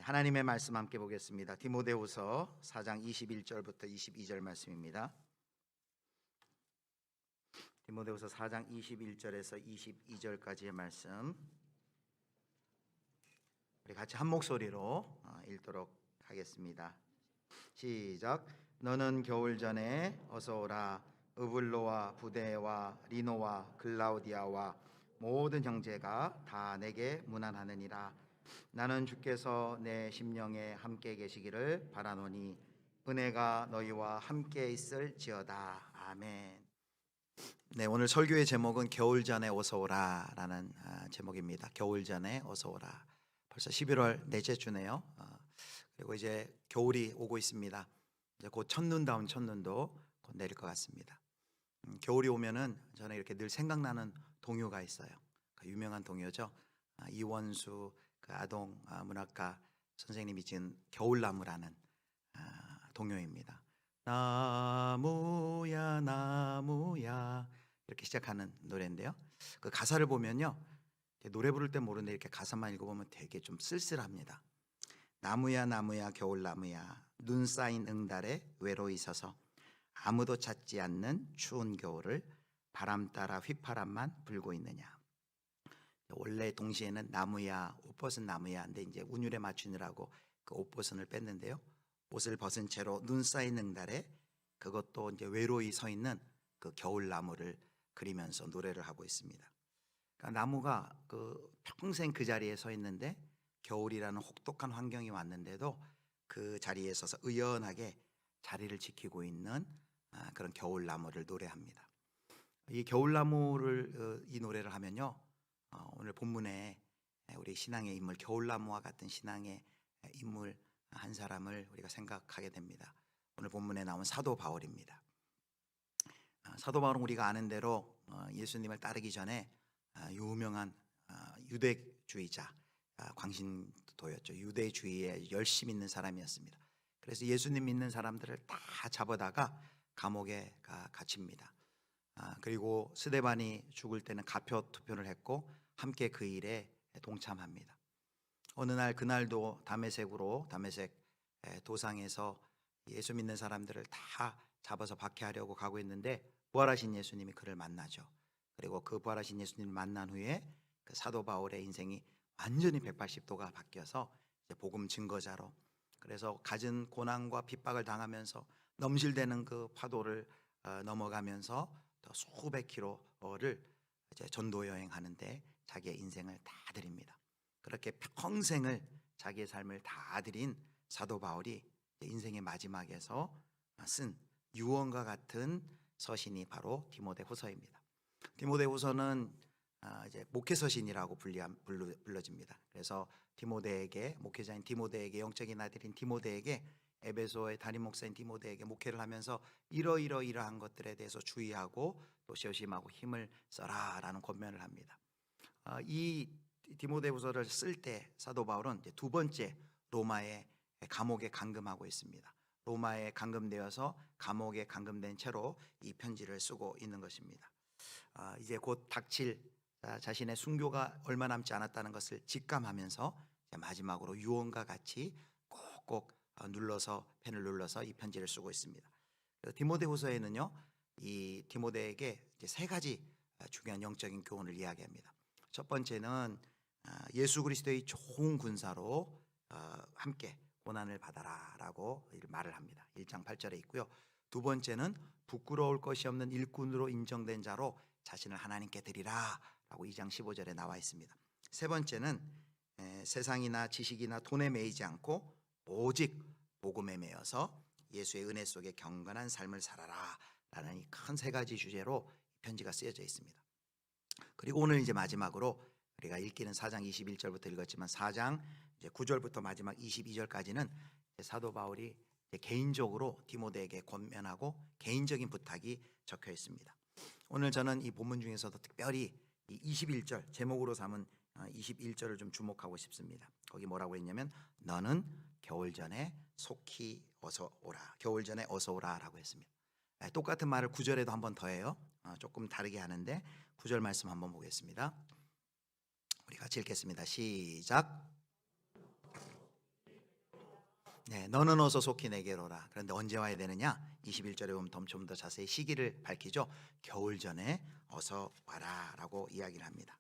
하나님의 말씀 함께 보겠습니다. 디모데후서 4장 21절부터 22절 말씀입니다. 디모데후서 4장 21절에서 22절까지의 말씀 우리 같이 한 목소리로 읽도록 하겠습니다. 시작. 너는 겨울 전에 어서 오라. 으블로와 부데와 리노와 글라우디아와 모든 형제가 다 내게 문안하느니라. 나는 주께서 내 심령에 함께 계시기를 바라노니 은혜가 너희와 함께 있을지어다. 아멘. 네, 오늘 설교의 제목은 겨울 전에 어서 오라라는 제목입니다. 겨울 전에 어서 오라. 벌써 11월 넷째 주네요. 그리고 이제 겨울이 오고 있습니다. 이제 곧 첫눈다운 첫눈도 곧 내릴 것 같습니다. 겨울이 오면은 저는 이렇게 늘 생각나는 동요가 있어요. 그 유명한 동요죠. 이원수 그 아동 문학가 선생님이 지은 겨울나무라는 동요입니다. 나무야 나무야 이렇게 시작하는 노래인데요. 그 가사를 보면요, 노래 부를 때 모르는데 이렇게 가사만 읽어보면 되게 좀 쓸쓸합니다. 나무야 나무야 겨울나무야 눈 쌓인 응달에 외로이 서서 아무도 찾지 않는 추운 겨울을 바람 따라 휘파람만 불고 있느냐. 원래 동시에는 나무야 옷 벗은 나무야 근데 이제 운율에 맞추느라고 그 옷 벗은을 뺐는데요, 옷을 벗은 채로 눈 쌓인 응달에 그것도 이제 외로이 서 있는 그 겨울나무를 그리면서 노래를 하고 있습니다. 그러니까 나무가 그 평생 그 자리에 서 있는데 겨울이라는 혹독한 환경이 왔는데도 그 자리에 서서 의연하게 자리를 지키고 있는 그런 겨울나무를 노래합니다. 이 겨울나무를 이 노래를 하면요, 오늘 본문에 우리 신앙의 인물 겨울나무와 같은 신앙의 인물 한 사람을 우리가 생각하게 됩니다. 오늘 본문에 나온 사도 바울입니다. 사도 바울은 우리가 아는 대로 예수님을 따르기 전에 유명한 유대주의자 광신도였죠. 유대주의에 열심히 있는 사람이었습니다. 그래서 예수님 믿는 사람들을 다 잡아다가 감옥에 갇힙니다. 그리고 스데반이 죽을 때는 가표 투표를 했고 함께 그 일에 동참합니다. 어느 날 그날도 다메섹 도상에서 예수 믿는 사람들을 다 잡아서 박해하려고 가고 있는데 부활하신 예수님이 그를 만나죠. 그리고 그 부활하신 예수님을 만난 후에 그 사도 바울의 인생이 완전히 180도가 바뀌어서 이제 복음 증거자로, 그래서 갖은 고난과 핍박을 당하면서 넘실대는 그 파도를 넘어가면서 더 수백 킬로를 이제 전도 여행하는데 자기의 인생을 다 드립니다. 그렇게 평생을 자기의 삶을 다 드린 사도 바울이 인생의 마지막에서 쓴 유언과 같은 서신이 바로 디모데후서입니다. 디모데후서는 이제 목회서신이라고 불러집니다. 그래서 디모데에게, 목회자인 디모데에게, 영적인 아들인 디모데에게, 에베소의 담임 목사인 디모데에게 목회를 하면서 이러한 것들에 대해서 주의하고 또 조심하고 힘을 써라라는 권면을 합니다. 이 디모데후서를 쓸 때 사도 바울은 이제 두 번째 로마의 감옥에 감금하고 있습니다. 로마에 감금되어서 감옥에 감금된 채로 이 편지를 쓰고 있는 것입니다. 이제 곧 닥칠 자신의 순교가 얼마 남지 않았다는 것을 직감하면서 마지막으로 유언과 같이 꼭꼭 펜을 눌러서 이 편지를 쓰고 있습니다. 디모데후서에는요, 이 디모데에게 이제 세 가지 중요한 영적인 교훈을 이야기합니다. 첫 번째는 예수 그리스도의 좋은 군사로 함께 고난을 받아라라고 말을 합니다. 1장 8절에 있고요. 두 번째는 부끄러울 것이 없는 일꾼으로 인정된 자로 자신을 하나님께 드리라라고 2장 15절에 나와 있습니다. 세 번째는 세상이나 지식이나 돈에 매이지 않고 오직 복음에 매여서 예수의 은혜 속에 경건한 삶을 살아라라는 이 큰 세 가지 주제로 편지가 쓰여져 있습니다. 그리고 오늘 이제 마지막으로 우리가 읽기는 4장 21절부터 읽었지만 4장 이제 9절부터 마지막 22절까지는 사도 바울이 개인적으로 디모데에게 권면하고 개인적인 부탁이 적혀 있습니다. 오늘 저는 이 본문 중에서도 특별히 이 21절 제목으로 삼은 21절을 좀 주목하고 싶습니다. 거기 뭐라고 했냐면 너는 겨울 전에 속히 어서 오라. 겨울 전에 어서 오라라고 했습니다. 똑같은 말을 9절에도 한 번 더 해요. 조금 다르게 하는데 9절 말씀 한번 보겠습니다. 우리 같이 읽겠습니다. 시작. 네, 너는 어서 속히 내게로 오라. 그런데 언제 와야 되느냐? 21절에 보면 좀 더 자세히 시기를 밝히죠. 겨울 전에 어서 와라라고 이야기를 합니다.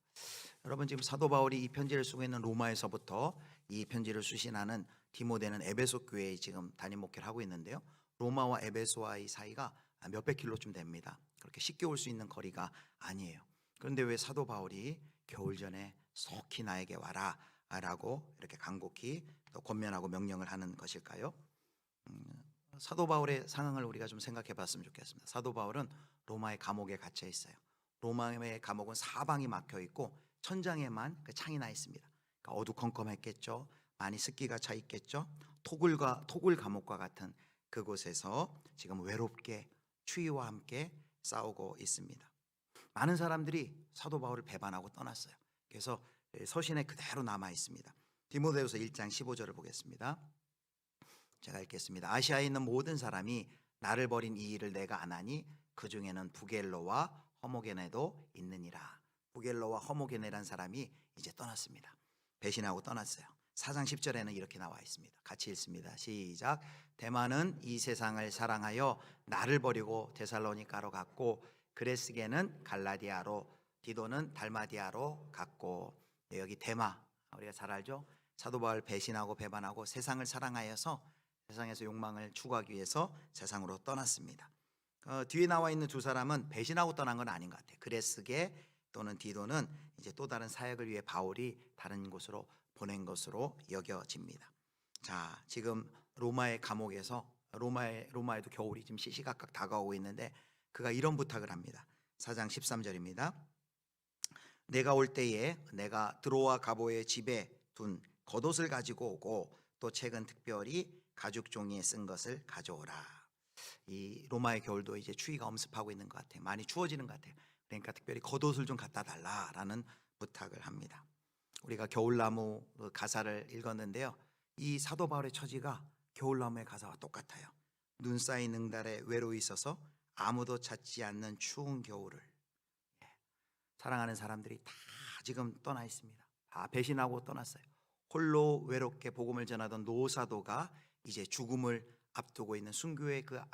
여러분, 지금 사도 바울이 이 편지를 쓰고 있는 로마에서부터 이 편지를 수신하는 디모데는 에베소 교회에 지금 담임 목회를 하고 있는데요. 로마와 에베소와의 사이가 몇백 킬로쯤 됩니다. 그렇게 쉽게 올 수 있는 거리가 아니에요. 그런데 왜 사도 바울이 겨울 전에 속히 나에게 와라라고 이렇게 간곡히 또 권면하고 명령을 하는 것일까요? 사도 바울의 상황을 우리가 좀 생각해 봤으면 좋겠습니다. 사도 바울은 로마의 감옥에 갇혀 있어요. 로마의 감옥은 사방이 막혀 있고 천장에만 그 창이 나 있습니다. 그러니까 어두컴컴했겠죠. 많이 습기가 차 있겠죠. 토굴 감옥과 같은 그곳에서 지금 외롭게 추위와 함께 싸우고 있습니다. 많은 사람들이 사도 바울을 배반하고 떠났어요. 그래서 서신에 그대로 남아 있습니다. 디모데후서 1장 15절을 보겠습니다. 제가 읽겠습니다. 아시아에 있는 모든 사람이 나를 버린 이 일을 내가 아나니 그 중에는 부겔로와 허모게네도 있느니라. 부겔로와 허모게네란 사람이 이제 떠났습니다. 배신하고 떠났어요. 4장 10절에는 이렇게 나와 있습니다. 같이 읽습니다. 시작. 데마는 이 세상을 사랑하여 나를 버리고 데살로니가로 갔고 그레스게는 갈라디아로 디도는 달마디아로 갔고. 네, 여기 데마 우리가 잘 알죠. 사도 바울 배신하고 배반하고 세상을 사랑하여서 세상에서 욕망을 추구하기 위해서 세상으로 떠났습니다. 뒤에 나와 있는 두 사람은 배신하고 떠난 건 아닌 것 같아요. 그레스게 또는 디도는 이제 또 다른 사역을 위해 바울이 다른 곳으로 보낸 것으로 여겨집니다. 자, 지금 로마의 감옥에서 로마에도 겨울이 지금 시시각각 다가오고 있는데 그가 이런 부탁을 합니다. 4장 13절입니다. 내가 올 때에 내가 드로아 가보의 집에 둔 겉옷을 가지고 오고 또 최근 특별히 가죽 종이에 쓴 것을 가져오라. 이 로마의 겨울도 이제 추위가 엄습하고 있는 것 같아요. 많이 추워지는 것 같아요. 그러니까 특별히 겉옷을 좀 갖다 달라라는 부탁을 합니다. 우리가 겨울나무 가사를 읽었는데요. 이 사도 바울의 처지가 겨울나무의 가사와 똑같아요. 눈 쌓인 응달에 외로이 있어서 아무도 찾지 않는 추운 겨울을. 사랑하는 사람들이 다 지금 떠나 있습니다. 다 배신하고 떠났어요. 홀로 외롭게 복음을 전하던 노사도가 이제 죽음을 앞두고 있는 순교를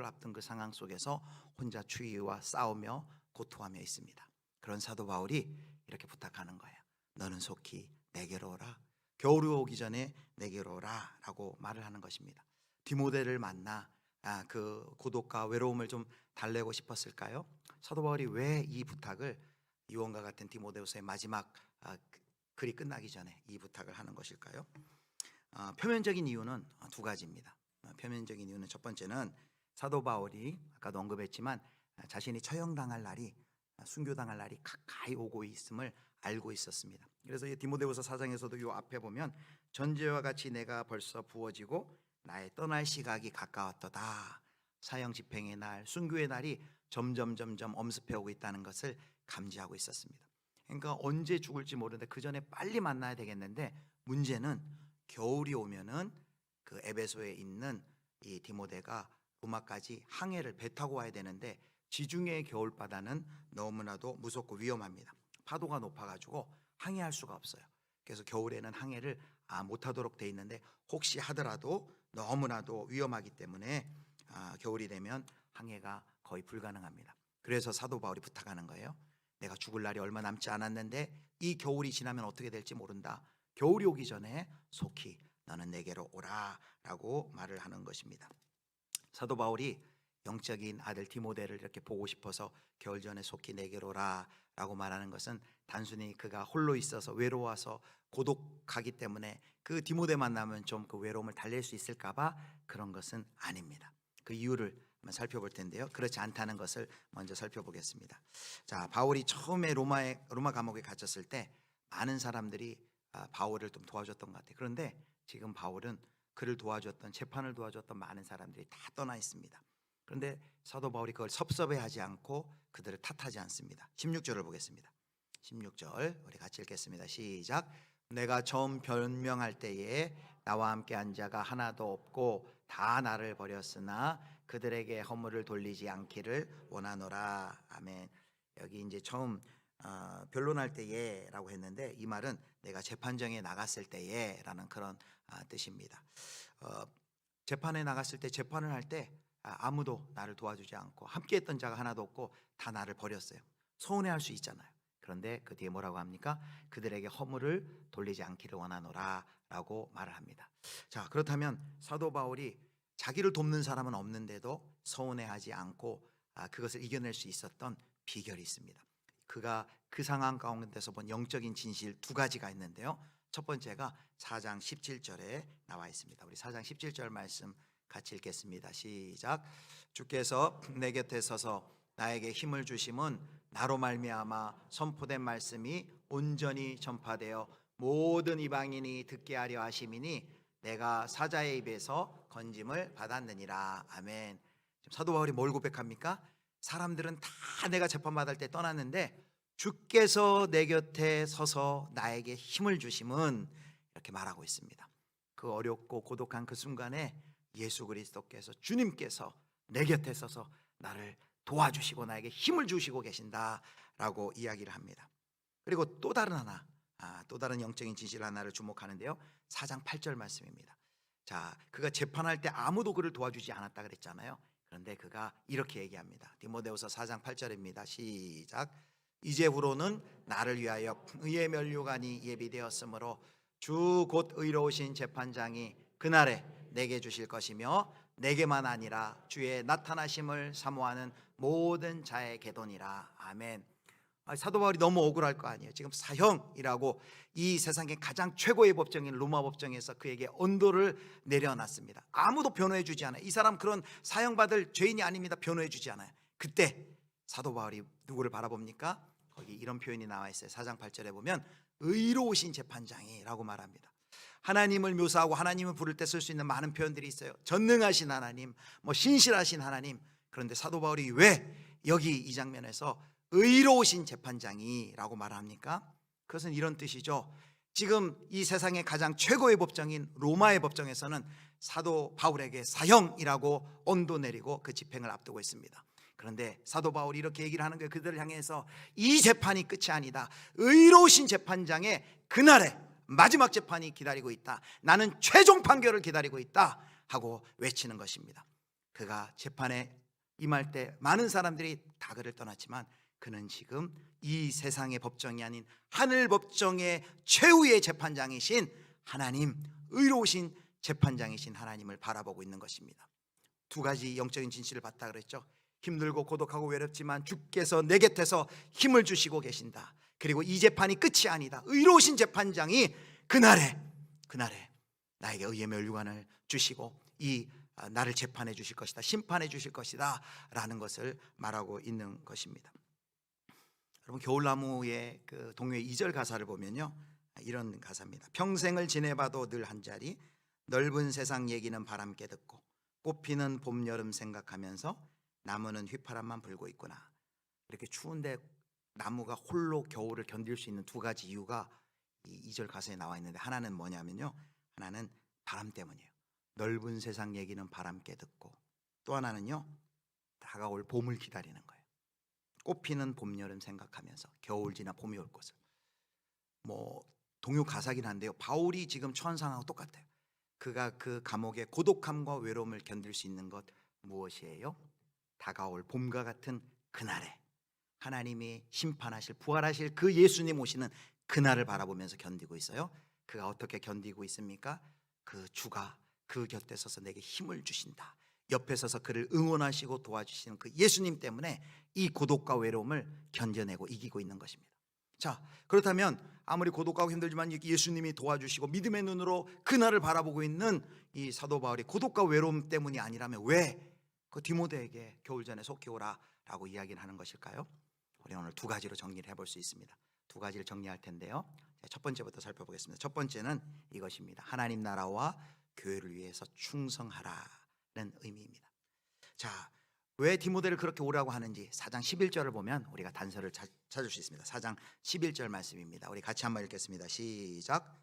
앞둔 그 상황 속에서 혼자 추위와 싸우며 고통하며 있습니다. 그런 사도 바울이 이렇게 부탁하는 거예요. 너는 속히 내게로 오라. 겨울이 오기 전에 내게로 오라 라고 말을 하는 것입니다. 디모데를 만나 그 고독과 외로움을 좀 달래고 싶었을까요? 사도 바울이 왜 이 부탁을 유언과 같은 디모데후서의 마지막 글이 끝나기 전에 이 부탁을 하는 것일까요? 표면적인 이유는 두 가지입니다. 표면적인 이유는 첫 번째는 사도 바울이 아까도 언급했지만 자신이 처형당할 날이 순교당할 날이 가까이 오고 있음을 알고 있었습니다. 그래서 이 디모데후서 4장에서도 이 앞에 보면 전제와 같이 내가 벌써 부어지고 나의 떠날 시각이 가까웠도다. 사형 집행의 날, 순교의 날이 점점 엄습해 오고 있다는 것을 감지하고 있었습니다. 그러니까 언제 죽을지 모르는데 그 전에 빨리 만나야 되겠는데 문제는 겨울이 오면은 그 에베소에 있는 이 디모데가 로마까지 항해를 배 타고 와야 되는데 지중해의 겨울바다는 너무나도 무섭고 위험합니다. 파도가 높아가지고 항해할 수가 없어요. 그래서 겨울에는 항해를 못하도록 돼 있는데 혹시 하더라도 너무나도 위험하기 때문에 겨울이 되면 항해가 거의 불가능합니다. 그래서 사도 바울이 부탁하는 거예요. 내가 죽을 날이 얼마 남지 않았는데 이 겨울이 지나면 어떻게 될지 모른다. 겨울이 오기 전에 속히 너는 내게로 오라 라고 말을 하는 것입니다. 사도 바울이 영적인 아들 디모데를 이렇게 보고 싶어서 겨울 전에 속히 내게로 오라 라고 말하는 것은 단순히 그가 홀로 있어서 외로워서 고독하기 때문에 그 디모데 만나면 좀 그 외로움을 달랠 수 있을까 봐 그런 것은 아닙니다. 그 이유를 한번 살펴볼 텐데요. 그렇지 않다는 것을 먼저 살펴보겠습니다. 자, 바울이 처음에 로마 감옥에 갇혔을 때 많은 사람들이 바울을 좀 도와줬던 것 같아요. 그런데 지금 바울은 그를 도와줬던 재판을 도와줬던 많은 사람들이 다 떠나 있습니다. 그런데 사도 바울이 그걸 섭섭해하지 않고 그들을 탓하지 않습니다. 16절을 보겠습니다. 16절 우리 같이 읽겠습니다. 시작. 내가 처음 변명할 때에 나와 함께 한 자가 하나도 없고 다 나를 버렸으나 그들에게 허물을 돌리지 않기를 원하노라. 아멘. 여기 이제 처음 변론할 때에라고 했는데 이 말은 내가 재판정에 나갔을 때에라는 그런 뜻입니다. 재판에 나갔을 때 재판을 할 때 아무도 나를 도와주지 않고 함께했던 자가 하나도 없고 다 나를 버렸어요. 서운해할 수 있잖아요. 그런데 그 뒤에 뭐라고 합니까? 그들에게 허물을 돌리지 않기를 원하노라라고 말을 합니다. 자, 그렇다면 사도 바울이 자기를 돕는 사람은 없는데도 서운해하지 않고 그것을 이겨낼 수 있었던 비결이 있습니다. 그가 그 상황 가운데서 본 영적인 진실 두 가지가 있는데요. 첫 번째가 4장 17절에 나와 있습니다. 우리 4장 17절 말씀 같이 읽겠습니다. 시작. 주께서 내 곁에 서서 나에게 힘을 주심은 나로 말미암아 선포된 말씀이 온전히 전파되어 모든 이방인이 듣게 하려 하심이니 내가 사자의 입에서 건짐을 받았느니라. 아멘. 사도 바울이 뭘 고백합니까? 사람들은 다 내가 재판받을 때 떠났는데 주께서 내 곁에 서서 나에게 힘을 주심은 이렇게 말하고 있습니다. 그 어렵고 고독한 그 순간에 예수 그리스도께서 주님께서 내 곁에 서서 나를 도와주시고 나에게 힘을 주시고 계신다라고 이야기를 합니다. 그리고 또 다른 하나, 또 다른 영적인 진실 하나를 주목하는데요. 4장 8절 말씀입니다. 자, 그가 재판할 때 아무도 그를 도와주지 않았다 그랬잖아요. 그런데 그가 이렇게 얘기합니다. 디모데후서 4장 8절입니다. 시작. 이제후로는 나를 위하여 의의 면류관이 예비되었으므로 주 곧 의로우신 재판장이 그날에 내게 주실 것이며 내게만 아니라 주의 나타나심을 사모하는 모든 자의 계돈이라. 아멘. 사도 바울이 너무 억울할 거 아니에요. 지금 사형이라고 이 세상의 가장 최고의 법정인 로마 법정에서 그에게 언도를 내려놨습니다. 아무도 변호해 주지 않아요. 이 사람 그런 사형받을 죄인이 아닙니다. 변호해 주지 않아요. 그때 사도 바울이 누구를 바라봅니까? 거기 이런 표현이 나와 있어요. 4장 8절에 보면 의로우신 재판장이라고 말합니다. 하나님을 묘사하고 하나님을 부를 때 쓸 수 있는 많은 표현들이 있어요. 전능하신 하나님, 신실하신 하나님. 그런데 사도 바울이 왜 여기 이 장면에서 의로우신 재판장이라고 말합니까? 그것은 이런 뜻이죠. 지금 이 세상의 가장 최고의 법정인 로마의 법정에서는 사도 바울에게 사형이라고 언도 내리고 그 집행을 앞두고 있습니다. 그런데 사도 바울이 이렇게 얘기를 하는 거예요. 그들을 향해서 이 재판이 끝이 아니다. 의로우신 재판장의 그날에 마지막 재판이 기다리고 있다. 나는 최종 판결을 기다리고 있다 하고 외치는 것입니다. 그가 재판에 임할 때 많은 사람들이 다 그를 떠났지만 그는 지금 이 세상의 법정이 아닌 하늘 법정의 최후의 재판장이신 하나님, 의로우신 재판장이신 하나님을 바라보고 있는 것입니다. 두 가지 영적인 진실을 봤다 그랬죠. 힘들고 고독하고 외롭지만 주께서 내 곁에서 힘을 주시고 계신다. 그리고 이 재판이 끝이 아니다. 의로우신 재판장이 그날에 나에게 의의 면류관을 주시고 이 나를 재판해 주실 것이다, 심판해 주실 것이다 라는 것을 말하고 있는 것입니다. 여러분, 겨울나무의 그 동요의 2절 가사를 보면요, 이런 가사입니다. 평생을 지내봐도 늘 한자리, 넓은 세상 얘기는 바람께 듣고 꽃피는 봄 여름 생각하면서 나무는 휘파람만 불고 있구나. 이렇게 추운데 나무가 홀로 겨울을 견딜 수 있는 두 가지 이유가 이 2절 가사에 나와 있는데, 하나는 뭐냐면요, 하나는 바람 때문이에요. 넓은 세상 얘기는 바람께 듣고, 또 하나는요, 다가올 봄을 기다리는 거예요. 꽃피는 봄 여름 생각하면서 겨울 지나 봄이 올 것을. 동요 가사긴 한데요, 바울이 지금 처한 상황하고 똑같아요. 그가 그 감옥의 고독함과 외로움을 견딜 수 있는 것 무엇이에요? 다가올 봄과 같은 그날에 하나님이 심판하실, 부활하실 그 예수님 오시는 그날을 바라보면서 견디고 있어요. 그가 어떻게 견디고 있습니까? 그 주가 그 곁에 서서 내게 힘을 주신다, 옆에 서서 그를 응원하시고 도와주시는 그 예수님 때문에 이 고독과 외로움을 견뎌내고 이기고 있는 것입니다. 자, 그렇다면 아무리 고독하고 힘들지만 예수님이 도와주시고 믿음의 눈으로 그날을 바라보고 있는 이 사도 바울이 고독과 외로움 때문이 아니라면 왜 그 디모데에게 겨울 전에 속히 오라 라고 이야기를 하는 것일까요? 우리 오늘 두 가지로 정리를 해볼 수 있습니다. 두 가지를 정리할 텐데요, 첫 번째부터 살펴보겠습니다. 첫 번째는 이것입니다. 하나님 나라와 교회를 위해서 충성하라는 의미입니다. 자, 왜 디모데를 그렇게 오라고 하는지 4장 11절을 보면 우리가 단서를 찾을 수 있습니다. 4장 11절 말씀입니다. 우리 같이 한번 읽겠습니다. 시작.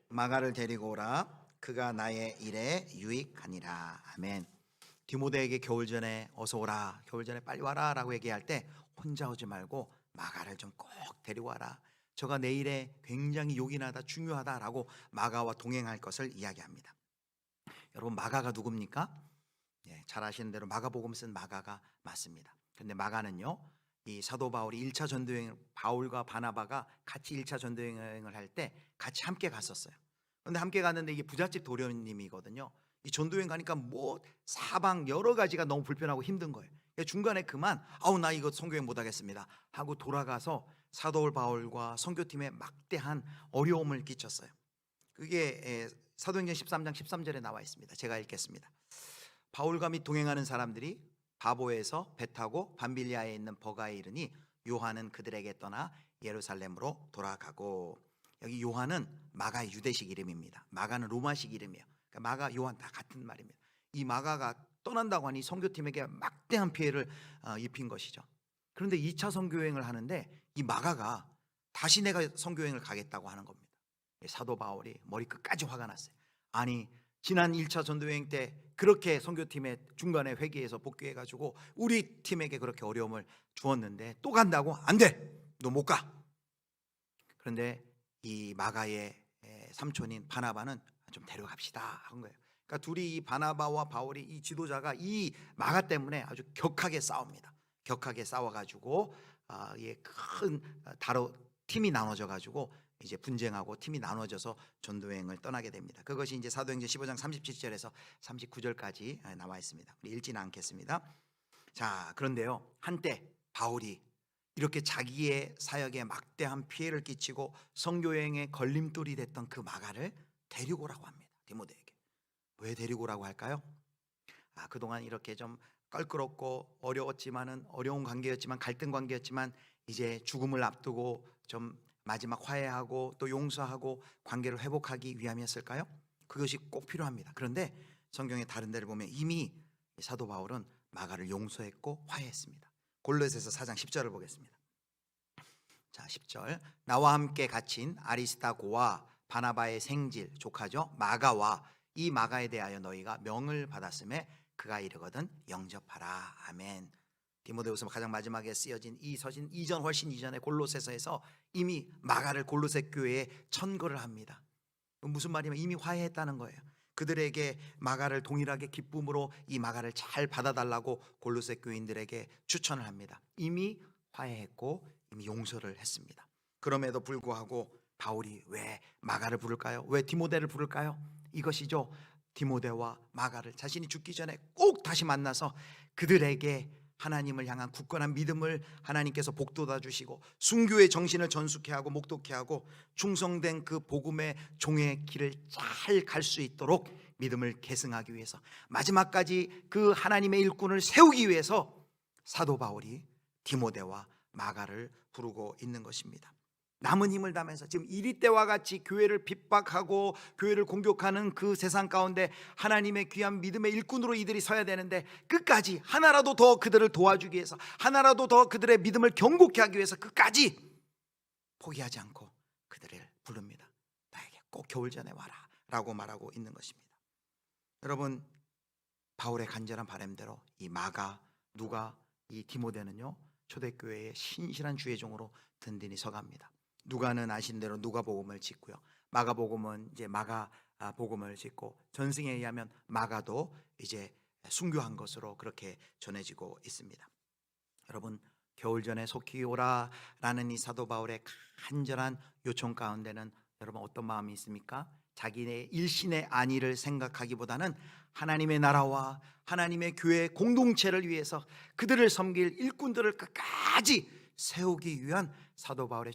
마가를 데리고 오라. 그가 나의 일에 유익하니라. 아멘. 디모데에게 겨울 전에 어서 오라, 겨울 전에 빨리 와라 라고 얘기할 때 혼자 오지 말고 마가를 좀 꼭 데리고 와라, 저가 내일에 굉장히 요긴하다, 중요하다라고 마가와 동행할 것을 이야기합니다. 여러분, 마가가 누굽니까? 잘 아시는 대로 마가복음 쓴 마가가 맞습니다. 그런데 마가는요, 이 사도 바울이 1차 전도여행, 바울과 바나바가 같이 1차 전도여행을 할 때 같이 함께 갔었어요. 그런데 함께 갔는데 이게 부잣집 도련님이거든요. 이 전도여행 가니까 뭐 사방 여러 가지가 너무 불편하고 힘든 거예요. 중간에 그만 나 이거 선교여행 못 하겠습니다 하고 돌아가서 사도 바울과 선교팀에 막대한 어려움을 끼쳤어요. 그게 사도행전 13장 13절에 나와 있습니다. 제가 읽겠습니다. 바울과 및 동행하는 사람들이 바보에서 배 타고 밤빌리아에 있는 버가에 이르니 요한은 그들에게 떠나 예루살렘으로 돌아가고. 여기 요한은 마가의 유대식 이름입니다. 마가는 로마식 이름이에요. 그러니까 마가, 요한 다 같은 말입니다. 이 마가가 떠난다고 하니 선교팀에게 막대한 피해를 입힌 것이죠. 그런데 2차 선교여행을 하는데 이 마가가 다시 내가 선교여행을 가겠다고 하는 겁니다. 사도 바울이 머리 끝까지 화가 났어요. 아니, 지난 1차 전도여행 때 그렇게 선교팀의 중간에 회개해서 복귀해가지고 우리 팀에게 그렇게 어려움을 주었는데 또 간다고? 안 돼, 너 못 가. 그런데 이 마가의 삼촌인 바나바는 좀 데려갑시다 한 거예요. 그러니까 둘이, 이 바나바와 바울이, 이 지도자가 이 마가 때문에 아주 격하게 싸웁니다. 격하게 싸워가지고 큰 다로 팀이 나눠져가지고 이제 분쟁하고 팀이 나눠져서 전도여행을 떠나게 됩니다. 그것이 이제 사도행전 15장 37절에서 39절까지 나와 있습니다. 우리 읽지는 않겠습니다. 자, 그런데요, 한때 바울이 이렇게 자기의 사역에 막대한 피해를 끼치고 선교여행의 걸림돌이 됐던 그 마가를 데리고 오라고 합니다. 디모데에게. 왜 데리고 오라고 할까요? 그동안 이렇게 좀 껄끄럽고 어려운 관계였지만, 갈등 관계였지만 이제 죽음을 앞두고 좀 마지막 화해하고 또 용서하고 관계를 회복하기 위함이었을까요? 그것이 꼭 필요합니다. 그런데 성경의 다른 데를 보면 이미 사도 바울은 마가를 용서했고 화해했습니다. 골로새서 4장 10절을 보겠습니다. 자, 10절. 나와 함께 갇힌 아리스타고와 바나바의 생질 조카죠, 마가와 이 마가에 대하여 너희가 명을 받았음에 그가 이르거든 영접하라. 아멘. 디모데후서 가장 마지막에 쓰여진 이 서신 훨씬 이전에 골로새서에서 이미 마가를 골로새 교회에 천거를 합니다. 무슨 말이냐면 이미 화해했다는 거예요. 그들에게 마가를 동일하게 기쁨으로 이 마가를 잘 받아달라고 골로새 교인들에게 추천을 합니다. 이미 화해했고 이미 용서를 했습니다. 그럼에도 불구하고 바울이 왜 마가를 부를까요? 왜 디모데를 부를까요? 이것이죠. 디모데와 마가를 자신이 죽기 전에 꼭 다시 만나서 그들에게 하나님을 향한 굳건한 믿음을 하나님께서 복돋아 주시고 순교의 정신을 전숙해 하고 목독해 하고 충성된 그 복음의 종의 길을 잘 갈 수 있도록 믿음을 계승하기 위해서, 마지막까지 그 하나님의 일꾼을 세우기 위해서 사도 바울이 디모데와 마가를 부르고 있는 것입니다. 남은 힘을 다해서 지금 이리 때와 같이 교회를 핍박하고 교회를 공격하는 그 세상 가운데 하나님의 귀한 믿음의 일꾼으로 이들이 서야 되는데, 끝까지 하나라도 더 그들을 도와주기 위해서, 하나라도 더 그들의 믿음을 견고케 하기 위해서 끝까지 포기하지 않고 그들을 부릅니다. 나에게 꼭 겨울 전에 와라 라고 말하고 있는 것입니다. 여러분, 바울의 간절한 바람대로 이 마가, 누가, 이 디모데는요 초대교회의 신실한 주의 종으로 든든히 서갑니다. 누가는 아신 대로 누가복음을 짓고요, 마가복음은 이제 마가복음을 짓고, 전승에 의하면 마가도 이제 순교한 것으로 그렇게 전해지고 있습니다. 여러분, 겨울 전에 속히 오라라는 이 사도 바울의 간절한 요청 가운데는 여러분 어떤 마음이 있습니까? 자기의 일신의 안위를 생각하기보다는 하나님의 나라와 하나님의 교회 공동체를 위해서 그들을 섬길 일꾼들을 끝까지 세우기 위한 사도 바울의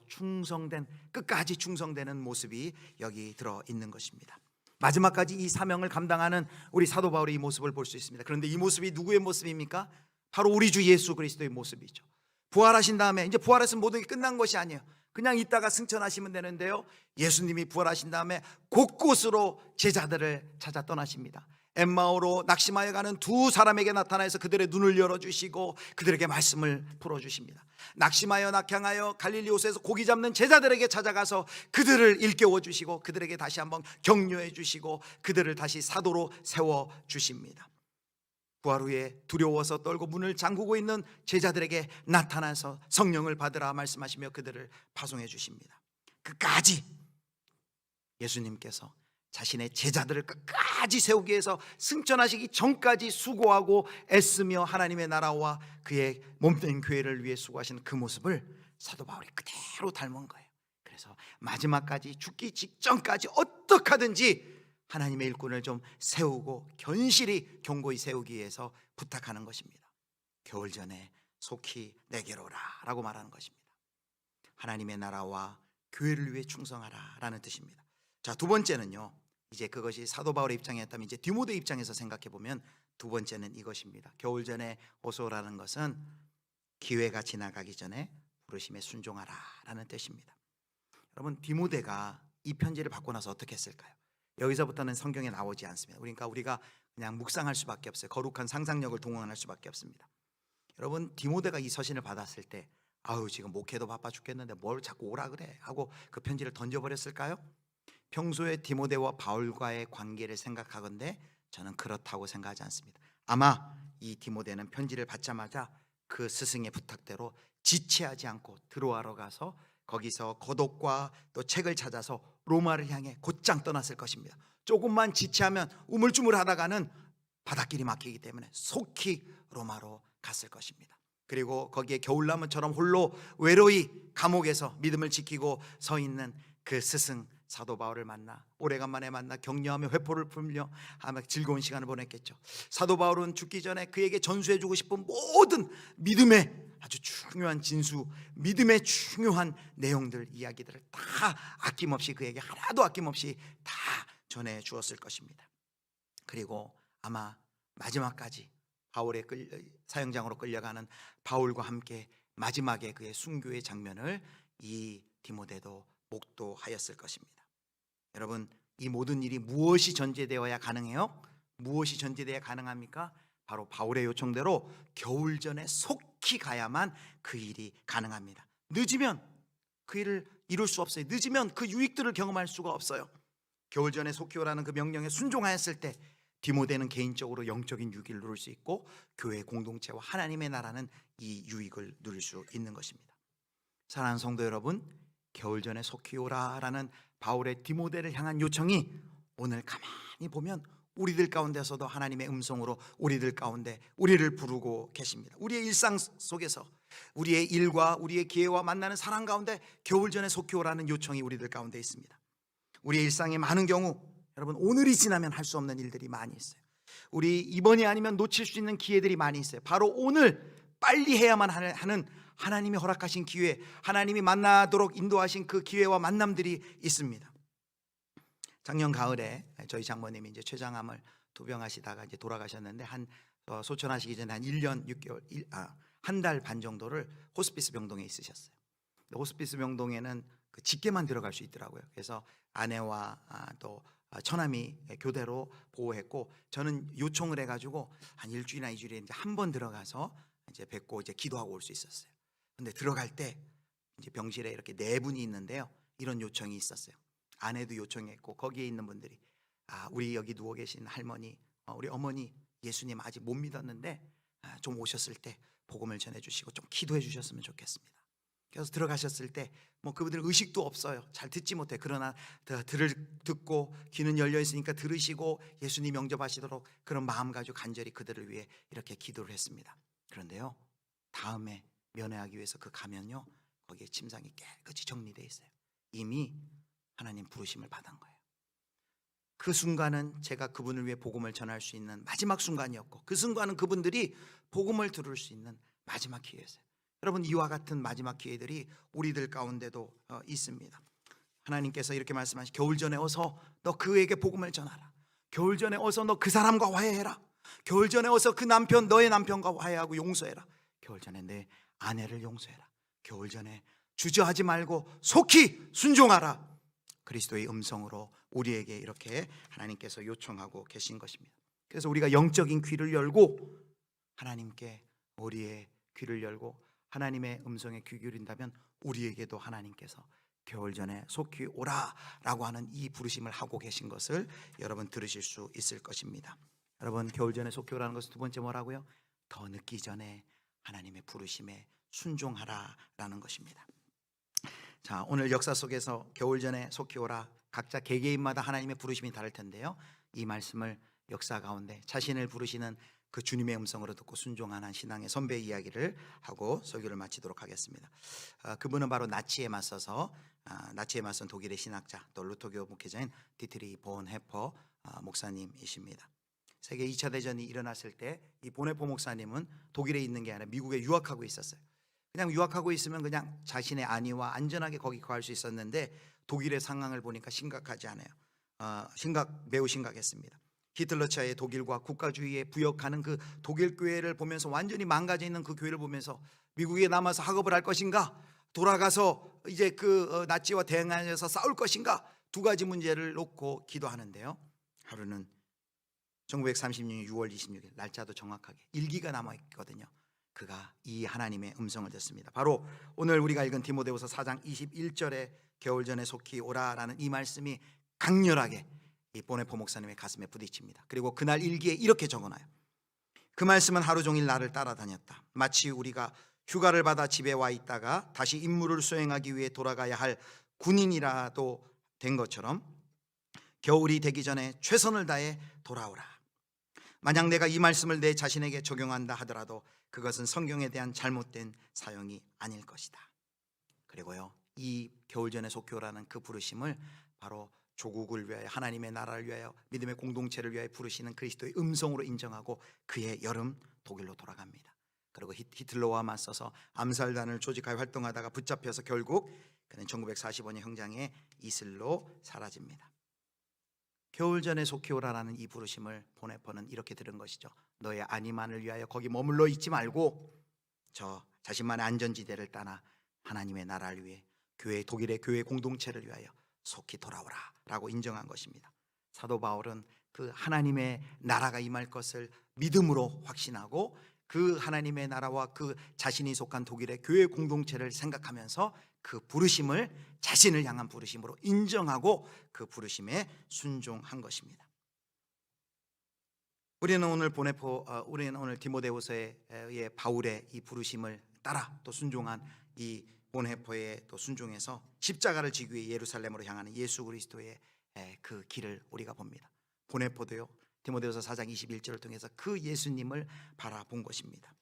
끝까지 충성되는 모습이 여기 들어 있는 것입니다. 마지막까지 이 사명을 감당하는 우리 사도 바울의 이 모습을 볼 수 있습니다. 그런데 이 모습이 누구의 모습입니까? 바로 우리 주 예수 그리스도의 모습이죠. 부활하신 다음에, 이제 부활했으면 모든 게 끝난 것이 아니에요. 그냥 있다가 승천하시면 되는데요, 예수님이 부활하신 다음에 곳곳으로 제자들을 찾아 떠나십니다. 엠마오로 낙심하여 가는 두 사람에게 나타나서 그들의 눈을 열어주시고 그들에게 말씀을 풀어주십니다. 낙심하여 낙향하여 갈릴리 호수에서 고기 잡는 제자들에게 찾아가서 그들을 일깨워 주시고 그들에게 다시 한번 격려해 주시고 그들을 다시 사도로 세워 주십니다. 부활 후에 두려워서 떨고 문을 잠그고 있는 제자들에게 나타나서 성령을 받으라 말씀하시며 그들을 파송해 주십니다. 끝까지 예수님께서 자신의 제자들을 끝까지 세우기 위해서 승천하시기 전까지 수고하고 애쓰며 하나님의 나라와 그의 몸된 교회를 위해 수고하신 그 모습을 사도 바울이 그대로 닮은 거예요. 그래서 마지막까지 죽기 직전까지 어떻게 하든지 하나님의 일꾼을 좀 세우고 견실히 견고히 세우기 위해서 부탁하는 것입니다. 겨울 전에 속히 내게로 오라 라고 말하는 것입니다. 하나님의 나라와 교회를 위해 충성하라 라는 뜻입니다. 자, 두 번째는요, 이제 그것이 사도 바울의 입장이었다면 이제 디모데 입장에서 생각해 보면 두 번째는 이것입니다. 겨울 전에 어서 오라는 것은 기회가 지나가기 전에 부르심에 순종하라 라는 뜻입니다. 여러분, 디모데가 이 편지를 받고 나서 어떻게 했을까요? 여기서부터는 성경에 나오지 않습니다. 그러니까 우리가 그냥 묵상할 수밖에 없어요. 거룩한 상상력을 동원할 수밖에 없습니다. 여러분, 디모데가 이 서신을 받았을 때 아유 지금 목회도 바빠 죽겠는데 뭘 자꾸 오라 그래 하고 그 편지를 던져버렸을까요? 평소에 디모데와 바울과의 관계를 생각하건대 저는 그렇다고 생각하지 않습니다. 아마 이 디모데는 편지를 받자마자 그 스승의 부탁대로 지체하지 않고 드로아로 가서 거기서 거독과 또 책을 찾아서 로마를 향해 곧장 떠났을 것입니다. 조금만 지체하면 우물쭈물하다가는 바닷길이 막히기 때문에 속히 로마로 갔을 것입니다. 그리고 거기에 겨울나무처럼 홀로 외로이 감옥에서 믿음을 지키고 서 있는 그 스승 사도 바울을 만나 오래간만에 만나 격려하며 회포를 풀며 아마 즐거운 시간을 보냈겠죠. 사도 바울은 죽기 전에 그에게 전수해주고 싶은 모든 믿음의 아주 중요한 진수, 믿음의 중요한 내용들, 이야기들을 다 아낌없이 그에게 하나도 아낌없이 다 전해 주었을 것입니다. 그리고 아마 마지막까지 바울의 사형장으로 끌려가는 바울과 함께 마지막에 그의 순교의 장면을 이 디모데도 목도하였을 것입니다. 여러분, 이 모든 일이 무엇이 전제되어야 가능해요? 무엇이 전제되어야 가능합니까? 바로 바울의 요청대로 겨울 전에 속히 가야만 그 일이 가능합니다. 늦으면 그 일을 이룰 수 없어요. 늦으면 그 유익들을 경험할 수가 없어요. 겨울 전에 속히 오라는 그 명령에 순종하였을 때 디모데는 개인적으로 영적인 유익을 누릴 수 있고 교회 공동체와 하나님의 나라는 이 유익을 누릴 수 있는 것입니다. 사랑하는 성도 여러분, 겨울 전에 속히 오라라는 바울의 디모데를 향한 요청이 오늘 가만히 보면 우리들 가운데서도 하나님의 음성으로 우리들 가운데 우리를 부르고 계십니다. 우리의 일상 속에서 우리의 일과 우리의 기회와 만나는 사람 가운데 겨울 전에 속히 오라는 요청이 우리들 가운데 있습니다. 우리의 일상에 많은 경우 여러분 오늘이 지나면 할 수 없는 일들이 많이 있어요. 우리 이번이 아니면 놓칠 수 있는 기회들이 많이 있어요. 바로 오늘 빨리 해야만 하는 하나님이 허락하신 기회, 하나님이 만나도록 인도하신 그 기회와 만남들이 있습니다. 작년 가을에 저희 장모님이 이제 췌장암을 투병하시다가 이제 돌아가셨는데 소천하시기 전에 한 1년 6개월, 한 달 반 정도를 호스피스 병동에 있으셨어요. 호스피스 병동에는 그 직계만 들어갈 수 있더라고요. 그래서 아내와 또 처남이 교대로 보호했고 저는 요청을 해가지고 한 일주일이나 2주일에 이제 한 번 들어가서 이제 뵙고 이제 기도하고 올 수 있었어요. 근데 들어갈 때 이제 병실에 이렇게 네 분이 있는데요. 이런 요청이 있었어요. 아내도 요청했고 거기에 있는 분들이 우리 여기 누워 계신 할머니, 우리 어머니 예수님 아직 못 믿었는데 좀 오셨을 때 복음을 전해주시고 좀 기도해 주셨으면 좋겠습니다. 그래서 들어가셨을 때 뭐 그분들 의식도 없어요. 잘 듣지 못해. 그러나 듣고 귀는 열려 있으니까 들으시고 예수님 영접하시도록 그런 마음 가지고 간절히 그들을 위해 이렇게 기도를 했습니다. 그런데요, 다음에 면회하기 위해서 그 가면요 거기에 침상이 깨끗이 정리되어 있어요. 이미 하나님 부르심을 받은 거예요. 그 순간은 제가 그분을 위해 복음을 전할 수 있는 마지막 순간이었고 그 순간은 그분들이 복음을 들을 수 있는 마지막 기회였어요. 여러분, 이와 같은 마지막 기회들이 우리들 가운데도 있습니다. 하나님께서 이렇게 말씀하시 겨울 전에 어서 너 그에게 복음을 전하라. 겨울 전에 어서 너 그 사람과 화해해라. 겨울 전에 어서 그 남편 너의 남편과 화해하고 용서해라. 겨울 전에 내 아내를 용서해라. 겨울 전에 주저하지 말고 속히 순종하라. 그리스도의 음성으로 우리에게 이렇게 하나님께서 요청하고 계신 것입니다. 그래서 우리가 영적인 귀를 열고 하나님께 우리의 귀를 열고 하나님의 음성에 귀 기울인다면 우리에게도 하나님께서 겨울 전에 속히 오라라고 하는 이 부르심을 하고 계신 것을 여러분 들으실 수 있을 것입니다. 여러분, 겨울 전에 속히 오라는 것은 두 번째 뭐라고요? 더 늦기 전에 하나님의 부르심에 순종하라라는 것입니다. 자, 오늘 역사 속에서 겨울 전에 속히 오라, 각자 개개인마다 하나님의 부르심이 다를 텐데요, 이 말씀을 역사 가운데 자신을 부르시는 그 주님의 음성으로 듣고 순종하는 신앙의 선배 이야기를 하고 설교를 마치도록 하겠습니다. 그분은 바로 나치에 맞선 독일의 신학자, 또 루터교 목회자인 디트리 본헤퍼 목사님이십니다. 세계 2차 대전이 일어났을 때 이 본헤퍼 목사님은 독일에 있는 게 아니라 미국에 유학하고 있었어요. 그냥 유학하고 있으면 그냥 자신의 안위와 안전하게 거기 거할 수 있었는데, 독일의 상황을 보니까 심각하지 않아요. 매우 심각했습니다. 히틀러차의 독일과 국가주의에 부역하는 그 독일 교회를 보면서, 완전히 망가져 있는 그 교회를 보면서 미국에 남아서 학업을 할 것인가, 돌아가서 이제 그 나치와 대항하여서 싸울 것인가, 두 가지 문제를 놓고 기도하는데요, 하루는 1936년 6월 26일, 날짜도 정확하게 일기가 남아 있거든요. 그가 이 하나님의 음성을 듣습니다. 바로 오늘 우리가 읽은 디모데후서 4장 21절에 겨울 전에 속히 오라라는 이 말씀이 강렬하게 이 본헤퍼 목사님의 가슴에 부딪힙니다. 그리고 그날 일기에 이렇게 적어놔요. 그 말씀은 하루 종일 나를 따라다녔다. 마치 우리가 휴가를 받아 집에 와 있다가 다시 임무를 수행하기 위해 돌아가야 할 군인이라도 된 것처럼 겨울이 되기 전에 최선을 다해 돌아오라. 만약 내가 이 말씀을 내 자신에게 적용한다 하더라도 그것은 성경에 대한 잘못된 사용이 아닐 것이다. 그리고요, 이 겨울 전에 속히 오라는 그 부르심을 바로 조국을 위하여, 하나님의 나라를 위하여, 믿음의 공동체를 위하여 부르시는 그리스도의 음성으로 인정하고 그의 여름 독일로 돌아갑니다. 그리고 히틀러와 맞서서 암살단을 조직하여 활동하다가 붙잡혀서 결국 그는 1945년 형장에 이슬로 사라집니다. 겨울 전에 속히 오라라는 이 부르심을 본헤퍼는 이렇게 들은 것이죠. 너의 안위만을 위하여 거기 머물러 있지 말고 저 자신만의 안전지대를 떠나 하나님의 나라를 위해 독일의 교회 공동체를 위하여 속히 돌아오라 라고 인정한 것입니다. 사도 바울은 그 하나님의 나라가 임할 것을 믿음으로 확신하고 그 하나님의 나라와 그 자신이 속한 독일의 교회 공동체를 생각하면서 그 부르심을 자신을 향한 부르심으로 인정하고 그 부르심에 순종한 것입니다. 우리는 오늘 디모데후서의 바울의 이 부르심을 따라 또 순종한 이 본헤퍼의 또 순종해서 십자가를 지기 위해 예루살렘으로 향하는 예수 그리스도의 그 길을 우리가 봅니다. 본헤퍼도요, 디모데후서 4장 21절을 통해서 그 예수님을 바라본 것입니다.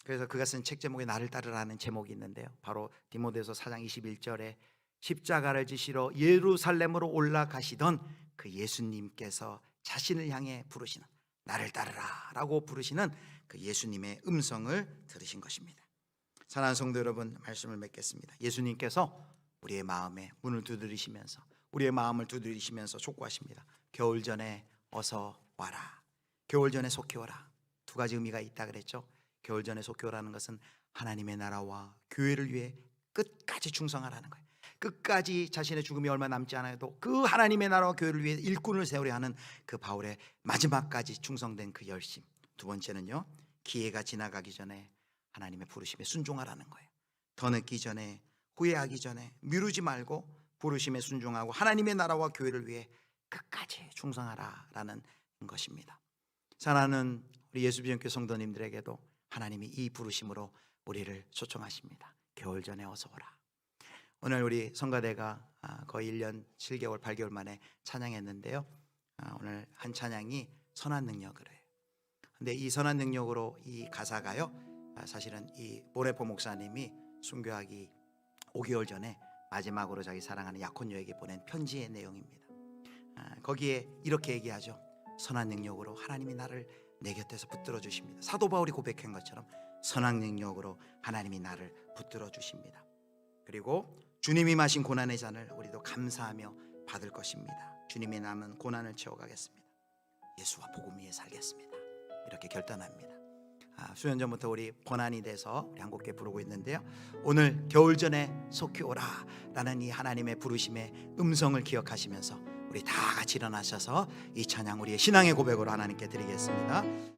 그래서 그가 쓴 책 제목에 나를 따르라는 제목이 있는데요, 바로 디모데후서 4장 21절에 십자가를 지시러 예루살렘으로 올라가시던 그 예수님께서 자신을 향해 부르시는, 나를 따르라 라고 부르시는 그 예수님의 음성을 들으신 것입니다. 사랑하는 성도 여러분, 말씀을 맺겠습니다. 예수님께서 우리의 마음에 문을 두드리시면서, 우리의 마음을 두드리시면서 촉구하십니다. 겨울 전에 어서 와라, 겨울 전에 속히 오라. 두 가지 의미가 있다 그랬죠. 겨울 전에 속히 오라는 것은 하나님의 나라와 교회를 위해 끝까지 충성하라는 거예요. 끝까지 자신의 죽음이 얼마 남지 않아도 그 하나님의 나라와 교회를 위해 일꾼을 세우려 하는 그 바울의 마지막까지 충성된 그 열심. 두 번째는요, 기회가 지나가기 전에 하나님의 부르심에 순종하라는 거예요. 더 늦기 전에, 후회하기 전에 미루지 말고 부르심에 순종하고 하나님의 나라와 교회를 위해 끝까지 충성하라라는 것입니다. 사랑하는 우리 예수비전교회 성도님들에게도 하나님이 이 부르심으로 우리를 초청하십니다. 겨울 전에 어서 오라. 오늘 우리 성가대가 거의 1년 7개월 8개월 만에 찬양했는데요, 오늘 한 찬양이 선한 능력으로 해요. 근데 이 선한 능력으로 이 가사가요, 사실은 이 본헤퍼 목사님이 순교하기 5개월 전에 마지막으로 자기 사랑하는 약혼녀에게 보낸 편지의 내용입니다. 거기에 이렇게 얘기하죠. 선한 능력으로 하나님이 나를 내 곁에서 붙들어 주십니다. 사도 바울이 고백한 것처럼 선한 능력으로 하나님이 나를 붙들어 주십니다. 그리고 주님이 마신 고난의 잔을 우리도 감사하며 받을 것입니다. 주님이 남은 고난을 채워가겠습니다. 예수와 복음 위에 살겠습니다. 이렇게 결단합니다. 수년 전부터 우리 번안이 돼서 우리 한국교회 부르고 있는데요, 오늘 겨울 전에 속히 오라 라는 이 하나님의 부르심의 음성을 기억하시면서 우리 다 같이 일어나셔서 이 찬양 우리의 신앙의 고백으로 하나님께 드리겠습니다.